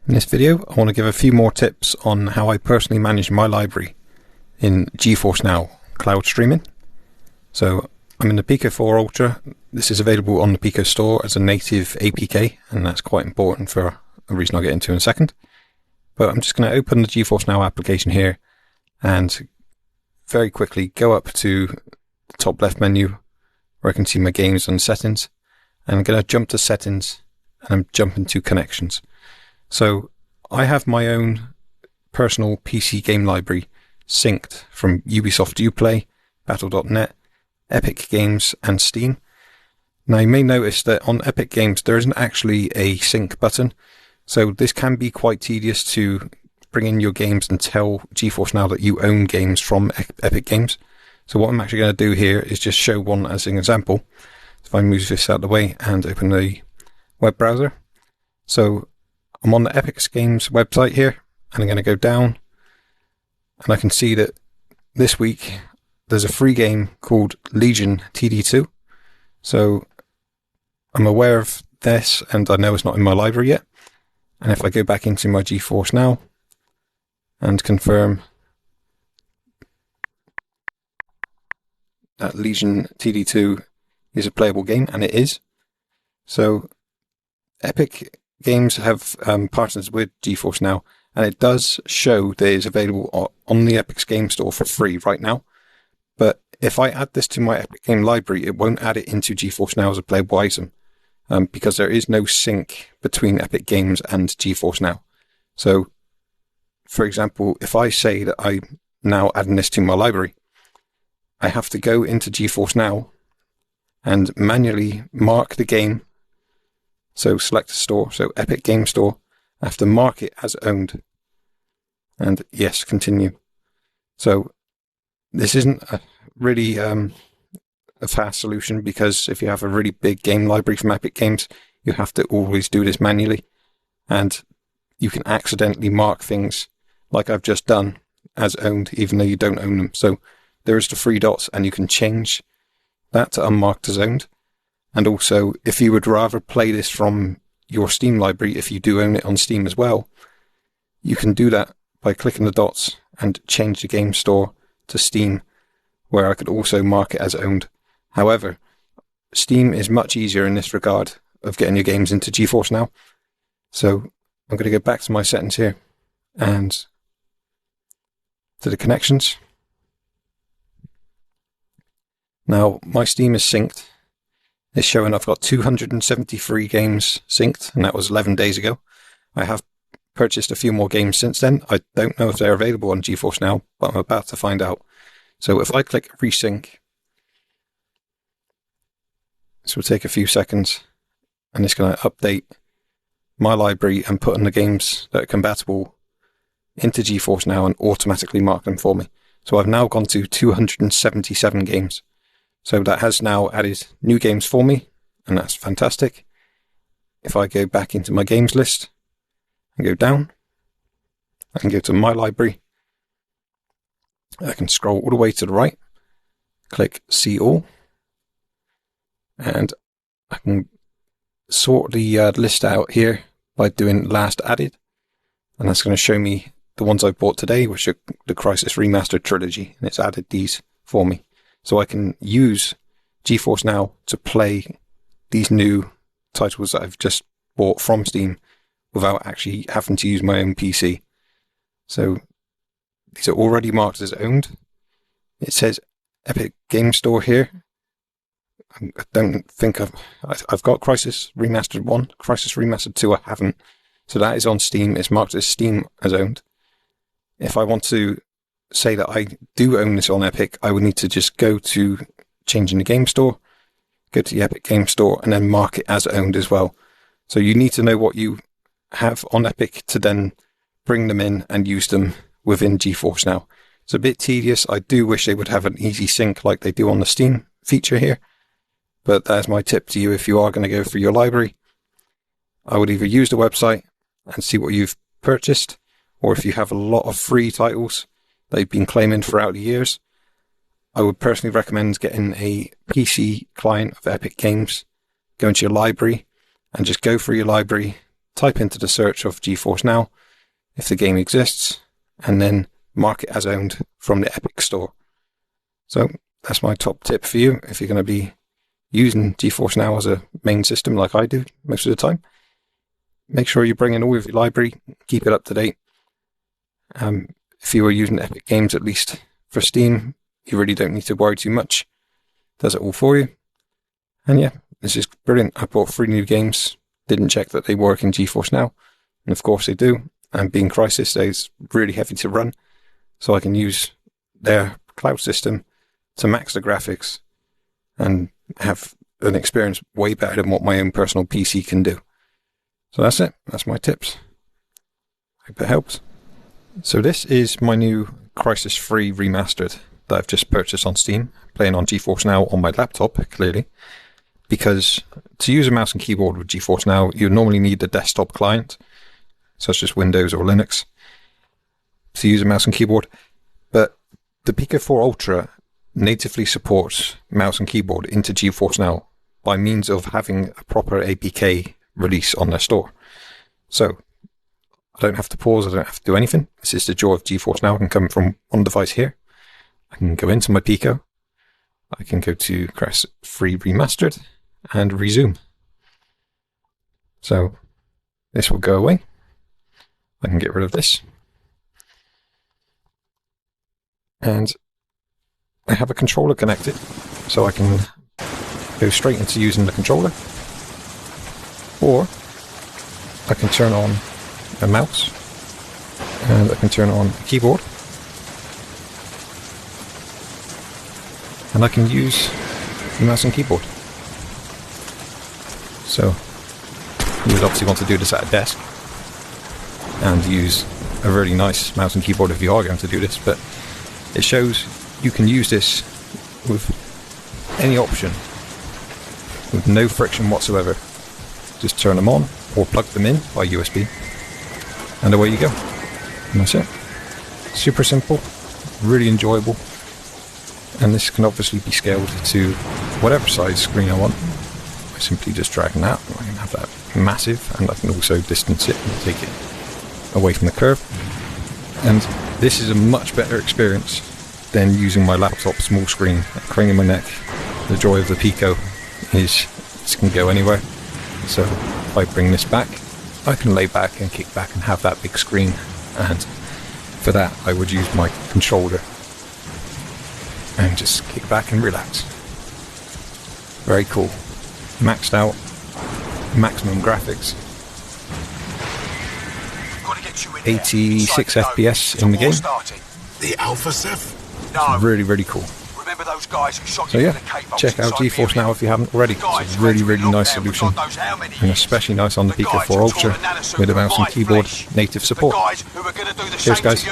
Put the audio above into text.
In this video, I want to give a few more tips on how I personally manage my library in Geforce Now cloud streaming. So I'm in the PICO 4 Ultra. This is available on the PICO store as a native APK, and that's quite important for a reason I'll get into in a second. But I'm just going to open the Geforce Now application here and very quickly go up to the top left menu where I can see my games and settings. And I'm going to jump to settings and I'm jumping to connections. So I have my own personal PC game library synced from Ubisoft Uplay, Battle.net, Epic Games and Steam. Now you may notice that on Epic Games there isn't actually a sync button, so this can be quite tedious to bring in your games and tell Geforce Now that you own games from Epic Games. So what I'm actually going to do here is just show one as an example. If I move this out of the way and open the web browser. So I'm on the Epic Games website here, and I'm going to go down, and I can see that this week there's a free game called Legion TD2. So I'm aware of this, and I know it's not in my library yet. And if I go back into my Geforce Now and confirm that Legion TD2 is a playable game, and it is. So Epic Games have partners with Geforce Now, and it does show that it's available on the Epic Game Store for free right now. But if I add this to my Epic Game library, it won't add it into Geforce Now as a playable item, because there is no sync between Epic Games and Geforce Now. So, for example, if I say that I'm now adding this to my library, I have to go into Geforce Now and manually mark the game. So select a store, so Epic Game Store. I have to mark it as owned. And yes, continue. So this isn't a really a fast solution, because if you have a really big game library from Epic Games, you have to always do this manually. And you can accidentally mark things like I've just done as owned, even though you don't own them. So there's the three dots, and you can change that to unmarked as owned. And also, if you would rather play this from your Steam library, if you do own it on Steam as well, you can do that by clicking the dots and change the game store to Steam, where I could also mark it as owned. However, Steam is much easier in this regard of getting your games into Geforce Now. So I'm going to go back to my settings here and to the connections. Now, my Steam is synced. It's showing I've got 273 games synced, and that was 11 days ago. I have purchased a few more games since then. I don't know if they're available on Geforce Now, but I'm about to find out. So if I click Resync, this will take a few seconds, and it's going to update my library and put in the games that are compatible into Geforce Now and automatically mark them for me. So I've now gone to 277 games. So that has now added new games for me, and that's fantastic. If I go back into my games list and go down, I can go to my library. I can scroll all the way to the right, click See All, and I can sort the list out here by doing Last Added, and that's going to show me the ones I've bought today, which are the Crysis Remastered Trilogy, and it's added these for me. So I can use Geforce Now to play these new titles that I've just bought from Steam without actually having to use my own PC. So these are already marked as owned. It says Epic Game Store here. I don't think I've got Crysis Remastered 1, Crysis Remastered 2 I haven't. So that is on Steam. It's marked as Steam as owned. If I want to say that I do own this on Epic, I would need to just go to changing the game store, go to the Epic Game Store, and then mark it as owned as well. So you need to know what you have on Epic to then bring them in and use them within Geforce Now. It's a bit tedious. I do wish they would have an easy sync like they do on the Steam feature here, but that's my tip to you if you are going to go through your library. I would either use the website and see what you've purchased, or if you have a lot of free titles they've been claiming throughout the years, I would personally recommend getting a PC client of Epic Games, go into your library and just go through your library, type into the search of Geforce Now if the game exists, and then mark it as owned from the Epic store. So that's my top tip for you if you're going to be using Geforce Now as a main system like I do most of the time. Make sure you bring in all of your library, keep it up to date. If you were using Epic Games, at least for Steam, you really don't need to worry too much. It does it all for you. And yeah, this is brilliant. I bought 3 new games, didn't check that they work in Geforce Now, and of course they do. And being Crysis, it's really heavy to run, so I can use their cloud system to max the graphics and have an experience way better than what my own personal PC can do. So that's it. That's my tips. Hope it helps. So this is my new Crysis 3 Remastered that I've just purchased on Steam, playing on Geforce Now on my laptop, clearly. Because to use a mouse and keyboard with Geforce Now, you normally need a desktop client, such as Windows or Linux, to use a mouse and keyboard. But the PICO 4 Ultra natively supports mouse and keyboard into Geforce Now by means of having a proper APK release on their store. So I don't have to pause, I don't have to do anything. This is the joy of Geforce Now. I can come from one device here. I can go into my PICO. I can go to Crysis 3 Remastered and resume. So this will go away. I can get rid of this. And I have a controller connected, so I can go straight into using the controller. Or I can turn on a mouse, and I can turn on a keyboard, and I can use the mouse and keyboard. So you would obviously want to do this at a desk and use a really nice mouse and keyboard if you are going to do this, but it shows you can use this with any option with no friction whatsoever. Just turn them on or plug them in by USB, and away you go. And that's it. Super simple, really enjoyable, and this can obviously be scaled to whatever size screen I want. I simply just drag that. I can have that massive, and I can also distance it and take it away from the curve. And this is a much better experience than using my laptop small screen, craning my neck. The joy of the PICO is this can go anywhere. So if I bring this back, I can lay back and kick back and have that big screen. And for that, I would use my controller and just kick back and relax. Very cool. Maxed out, maximum graphics, 86 FPS in the game. The Alpha Ceph? It's really, really cool. Remember those guys who shot so yeah, check out Geforce Now if you haven't already. It's a really, really nice solution, and especially nice on the PICO 4 Ultra with a mouse and keyboard native support. Cheers guys.